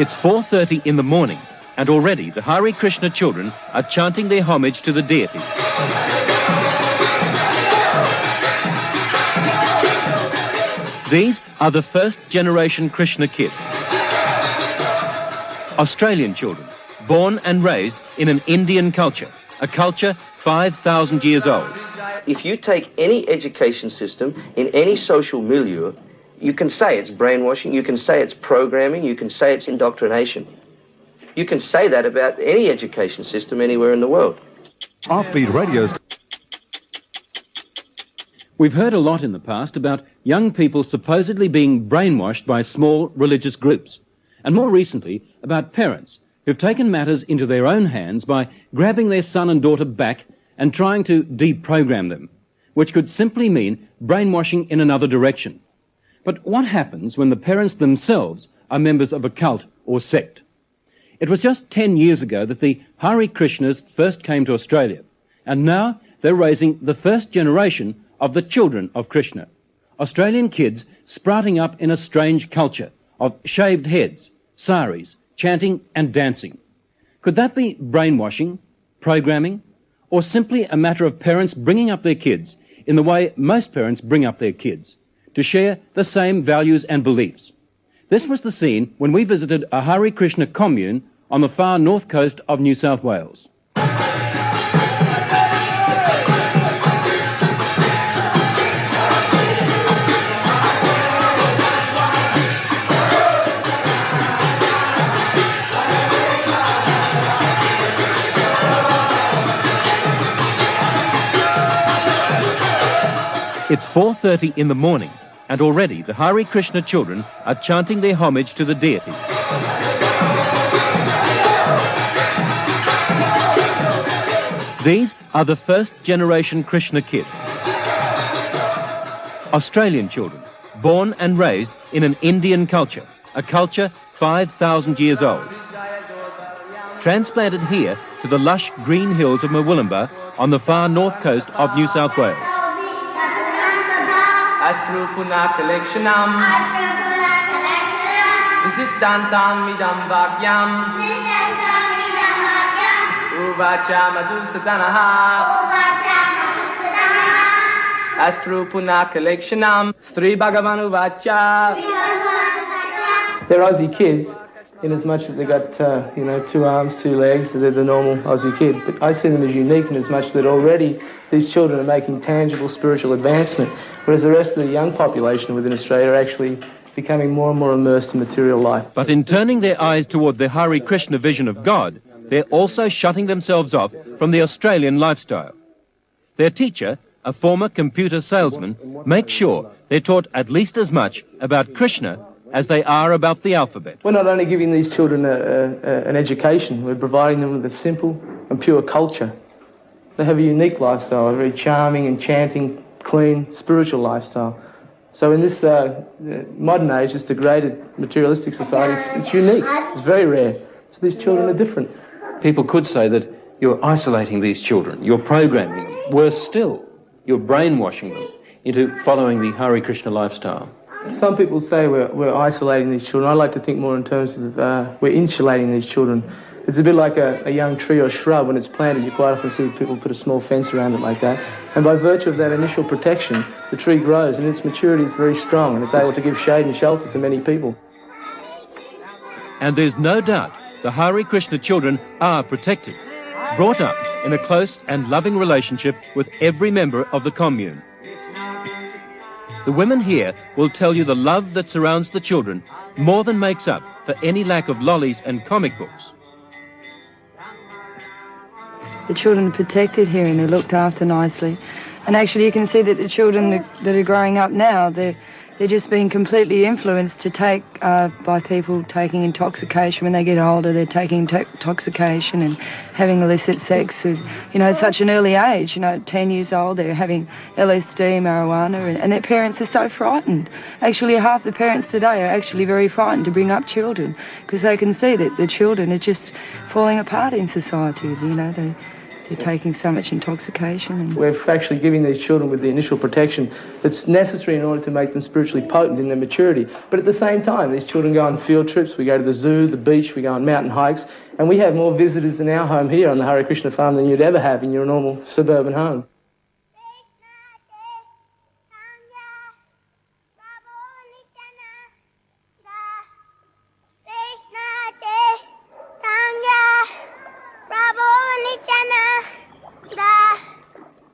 It's 4:30 in the morning, and already the Hare Krishna children are chanting their homage to the deity. These are the first-generation Krishna kids. Australian children, born and raised in an Indian culture, a culture 5,000 years old. If you take any education system in any social milieu, you can say it's brainwashing, you can say it's programming, you can say it's indoctrination. You can say that about any education system anywhere in the world. Offbeat Radio's. We've heard a lot in the past about young people supposedly being brainwashed by small religious groups, and more recently about parents who've taken matters into their own hands by grabbing their son and daughter back and trying to deprogram them, which could simply mean brainwashing in another direction. But what happens when the parents themselves are members of a cult or sect? It was just 10 years ago that the Hare Krishnas first came to Australia, and now they're raising the first generation of the children of Krishna. Australian kids sprouting up in a strange culture of shaved heads, saris, chanting and dancing. Could that be brainwashing, programming, or simply a matter of parents bringing up their kids in the way most parents bring up their kids, to share the same values and beliefs? This was the scene when we visited a Hare Krishna commune on the far north coast of New South Wales. It's 4:30 in the morning, and already the Hare Krishna children are chanting their homage to the deity. These are the first-generation Krishna kids. Australian children, born and raised in an Indian culture, a culture 5,000 years old. Transplanted here to the lush green hills of Murwillumbah on the far north coast of New South Wales. Astrupuna collectionam Visittantam midam vakyam Uvacha madhusatanaha Astrupuna collectionam Sri Bhagavan Uvacha. They're Aussie kids in as much that they got, 2 arms, 2 legs, so they're the normal Aussie kid. But I see them as unique in as much that already these children are making tangible spiritual advancement, whereas the rest of the young population within Australia are actually becoming more and more immersed in material life. But in turning their eyes toward the Hare Krishna vision of God, they're also shutting themselves off from the Australian lifestyle. Their teacher, a former computer salesman, makes sure they're taught at least as much about Krishna as they are about the alphabet. We're not only giving these children an education, we're providing them with a simple and pure culture. They have a unique lifestyle, a very charming, enchanting, clean, spiritual lifestyle. So in this modern age, this degraded materialistic society, it's unique. It's very rare. So these children are different. People could say that you're isolating these children, you're programming them. Worse still, you're brainwashing them into following the Hare Krishna lifestyle. Some people say we're isolating these children. I like to think more in terms of we're insulating these children. It's a bit like a young tree or shrub. When it's planted, you quite often see people put a small fence around it like that. And by virtue of that initial protection, the tree grows, and its maturity is very strong, and it's able to give shade and shelter to many people. And there's no doubt the Hare Krishna children are protected, brought up in a close and loving relationship with every member of the commune. The women here will tell you the love that surrounds the children more than makes up for any lack of lollies and comic books. The children are protected here and they're looked after nicely. And actually you can see that the children that are growing up now, they're just being completely influenced to take by people taking intoxication. When they get older, they're taking intoxication and having illicit sex at, such an early age. 10 years old, they're having LSD, marijuana, and their parents are so frightened. Actually, half the parents today are actually very frightened to bring up children because they can see that the children are just falling apart in society. They're They're taking so much intoxication. And We're actually giving these children with the initial protection that's necessary in order to make them spiritually potent in their maturity. But at the same time, these children go on field trips. We go to the zoo, the beach, we go on mountain hikes, and we have more visitors in our home here on the Hare Krishna farm than you'd ever have in your normal suburban home.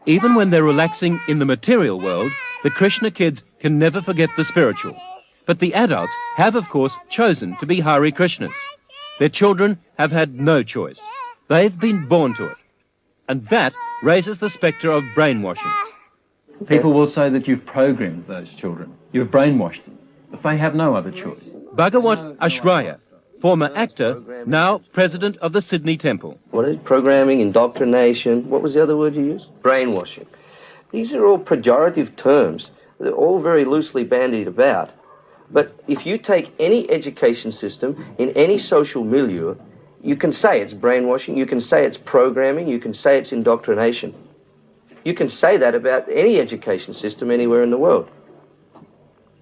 Even when they're relaxing in the material world, the Krishna kids can never forget the spiritual. But the adults have, of course, chosen to be Hare Krishnas. Their children have had no choice. They've been born to it. And that raises the spectre of brainwashing. People will say that you've programmed those children. You've brainwashed them. But they have no other choice. Bhagawat Ashraya, former actor, now president of the Sydney Temple. What is it? Programming, indoctrination. What was the other word you used? Brainwashing. These are all pejorative terms. They're all very loosely bandied about. But if you take any education system in any social milieu, you can say it's brainwashing, you can say it's programming, you can say it's indoctrination. You can say that about any education system anywhere in the world.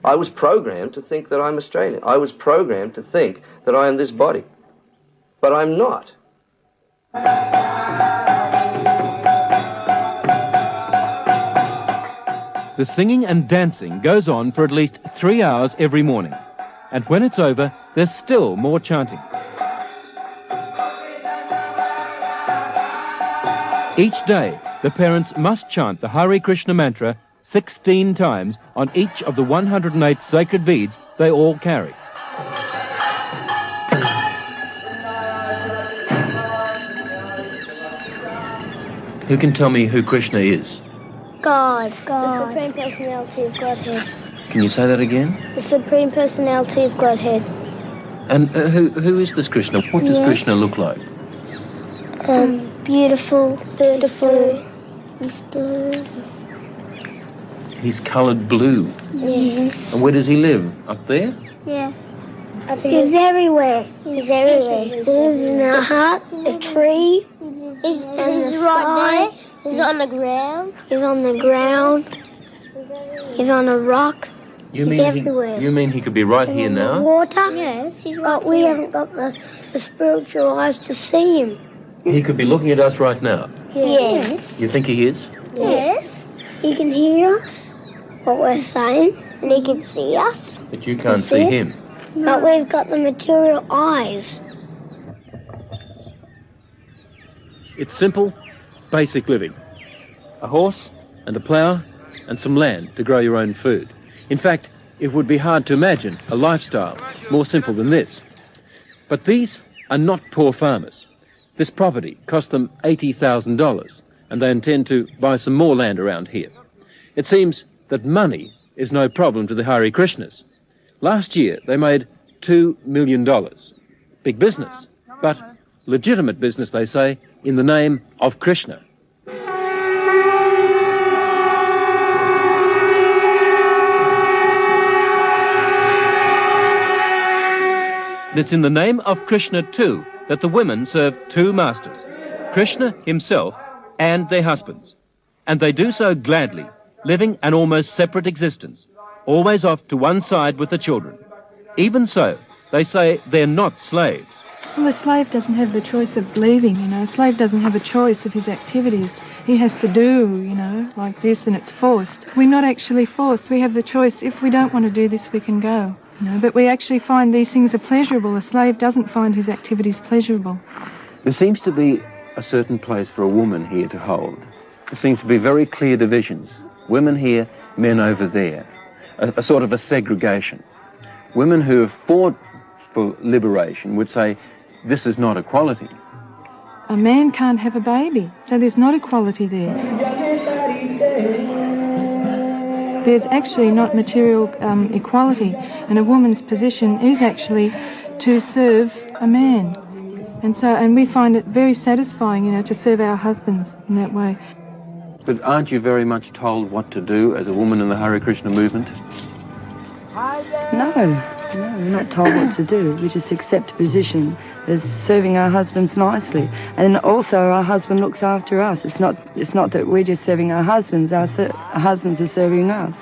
I was programmed to think that I'm Australian. I was programmed to think that I am this body. But I'm not. The singing and dancing goes on for at least 3 hours every morning. And when it's over, there's still more chanting. Each day, the parents must chant the Hare Krishna mantra 16 times on each of the 108 sacred beads they all carry. Who can tell me who Krishna is? God. The Supreme Personality of Godhead. Can you say that again? The Supreme Personality of Godhead. And who is this Krishna? What does Krishna look like? Beautiful. He's blue. He's coloured blue. Yes. And where does he live? Up there? Yeah. He's everywhere. He's everywhere. He lives in a hut, a tree, he's right there. He's on the ground. He's on the ground. He's on a rock. You He's everywhere. You mean he could be right here now? Water. Yes, he's right. But we haven't got the spiritual eyes to see him. He could be looking at us right now. Yes. You think he is? Yes. He can hear us, what we're saying, and he can see us. But you can't see him. No. But we've got the material eyes. It's simple, basic living. A horse and a plough and some land to grow your own food. In fact, it would be hard to imagine a lifestyle more simple than this. But these are not poor farmers. This property cost them $80,000, and they intend to buy some more land around here. It seems that money is no problem to the Hare Krishnas. Last year, they made $2 million. Big business, but legitimate business, they say, in the name of Krishna. It's in the name of Krishna, too, that the women serve two masters, Krishna himself and their husbands. And they do so gladly, living an almost separate existence, always off to one side with the children. Even so, they say they're not slaves. Well, a slave doesn't have the choice of leaving, you know. A slave doesn't have a choice of his activities. He has to do, you know, like this, and it's forced. We're not actually forced. We have the choice. If we don't want to do this, we can go. You know, but we actually find these things are pleasurable. A slave doesn't find his activities pleasurable. There seems to be a certain place for a woman here to hold. There seems to be very clear divisions. Women here, men over there. A sort of a segregation. Women who have fought for liberation would say, this is not equality. A man can't have a baby, so there's not equality there. There's actually not material equality, and a woman's position is actually to serve a man. And we find it very satisfying, you know, to serve our husbands in that way. But aren't you very much told what to do as a woman in the Hare Krishna movement? No. we're not told what to do. We just accept a position as serving our husbands nicely. And also our husband looks after us. It's not that we're just serving our husbands. Our husbands are serving us.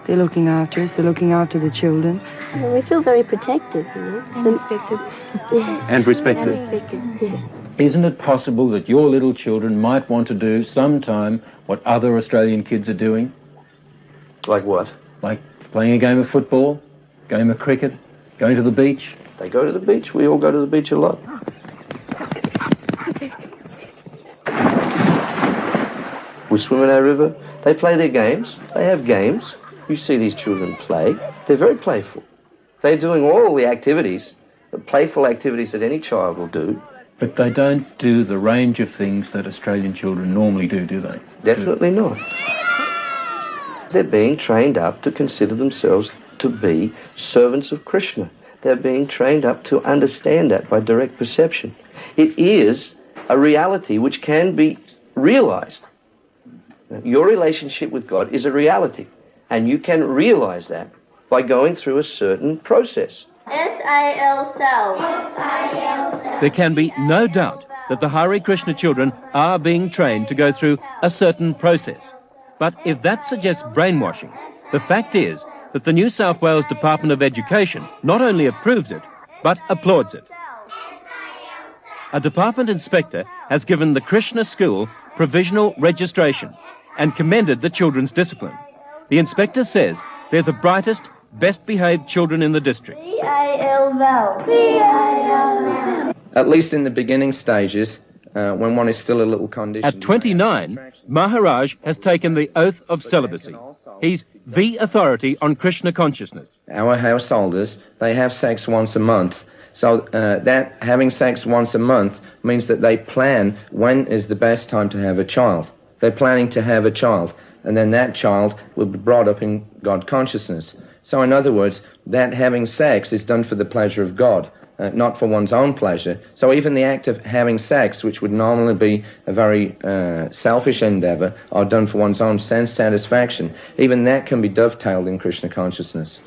They're looking after us. They're looking after the children. Well, we feel very protected, you know. And respected. Yeah. And respected. And respected, yeah. Isn't it possible that your little children might want to do sometime what other Australian kids are doing? Like what? Like playing a game of football, game of cricket, going to the beach? They go to the beach. We all go to the beach a lot. We swim in our river. They play their games. They have games. You see these children play. They're very playful. They're doing all the activities, the playful activities that any child will do. But they don't do the range of things that Australian children normally do they? Definitely not. They're being trained up to consider themselves to be servants of Krishna. They're being trained up to understand that by direct perception. It is a reality which can be realized. Your relationship with God is a reality, and you can realize that by going through a certain process. S-I-L self. There can be no doubt that the Hare Krishna children are being trained to go through a certain process. But if that suggests brainwashing, the fact is that the New South Wales Department of Education not only approves it, but applauds it. A department inspector has given the Krishna school provisional registration and commended the children's discipline. The inspector says they're the brightest, best-behaved children in the district. At least in the beginning stages, when one is still a little conditioned. At 29, Maharaj has taken the oath of celibacy. He's the authority on Krishna consciousness. Our householders, they have sex once a month. So that having sex once a month means that they plan when is the best time to have a child. They're planning to have a child, and then that child will be brought up in God consciousness. So in other words, that having sex is done for the pleasure of God, not for one's own pleasure. So even the act of having sex, which would normally be a very selfish endeavor, or done for one's own sense satisfaction, even that can be dovetailed in Krishna consciousness.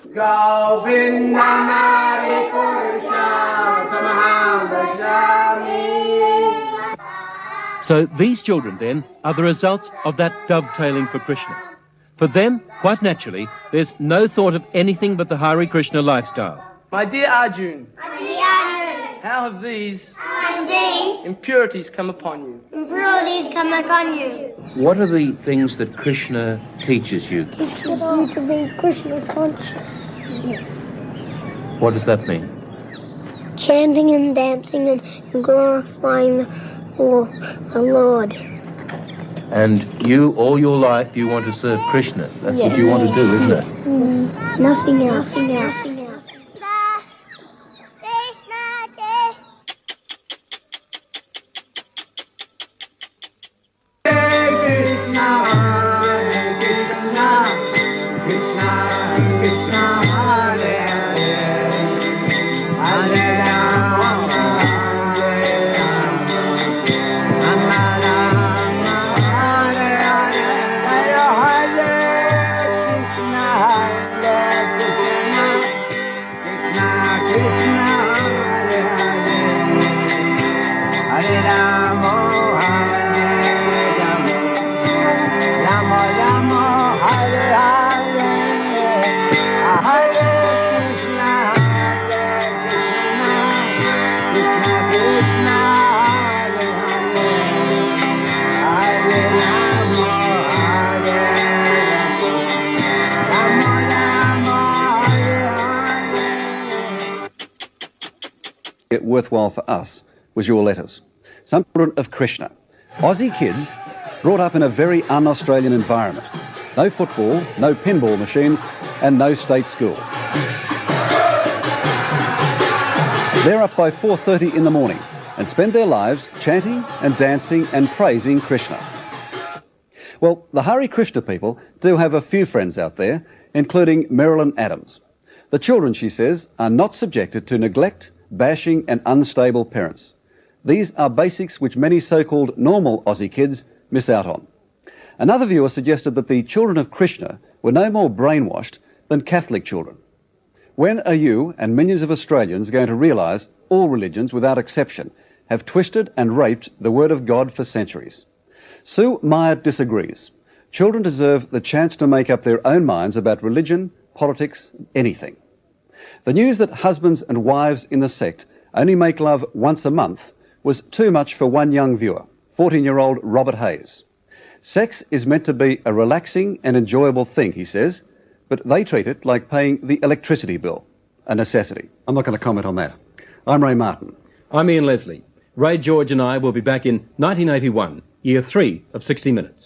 So these children, then, are the results of that dovetailing for Krishna. For them, quite naturally, there's no thought of anything but the Hare Krishna lifestyle. My dear Arjun, how have these impurities come upon you? What are the things that Krishna teaches you? Teach you to be Krishna conscious. Yes. What does that mean? Chanting and dancing and glorifying the Lord. And you, all your life, you want to serve Krishna. That's what you want to do, isn't it? Nothing else. Nothing else. Worthwhile for us was your letters. Some children of Krishna. Aussie kids brought up in a very un-Australian environment. No football, no pinball machines, and no state school. They're up by 4:30 in the morning and spend their lives chanting and dancing and praising Krishna. Well, the Hare Krishna people do have a few friends out there, including Marilyn Adams. The children, she says, are not subjected to neglect, bashing and unstable parents. These are basics which many so-called normal Aussie kids miss out on. Another viewer suggested that the children of Krishna were no more brainwashed than Catholic children. When are you and millions of Australians going to realise all religions, without exception, have twisted and raped the Word of God for centuries? Sue Meyer disagrees. Children deserve the chance to make up their own minds about religion, politics, anything. The news that husbands and wives in the sect only make love once a month was too much for one young viewer, 14-year-old Robert Hayes. Sex is meant to be a relaxing and enjoyable thing, he says, but they treat it like paying the electricity bill, a necessity. I'm not going to comment on that. I'm Ray Martin. I'm Ian Leslie. Ray George and I will be back in 1981, year 3 of 60 Minutes.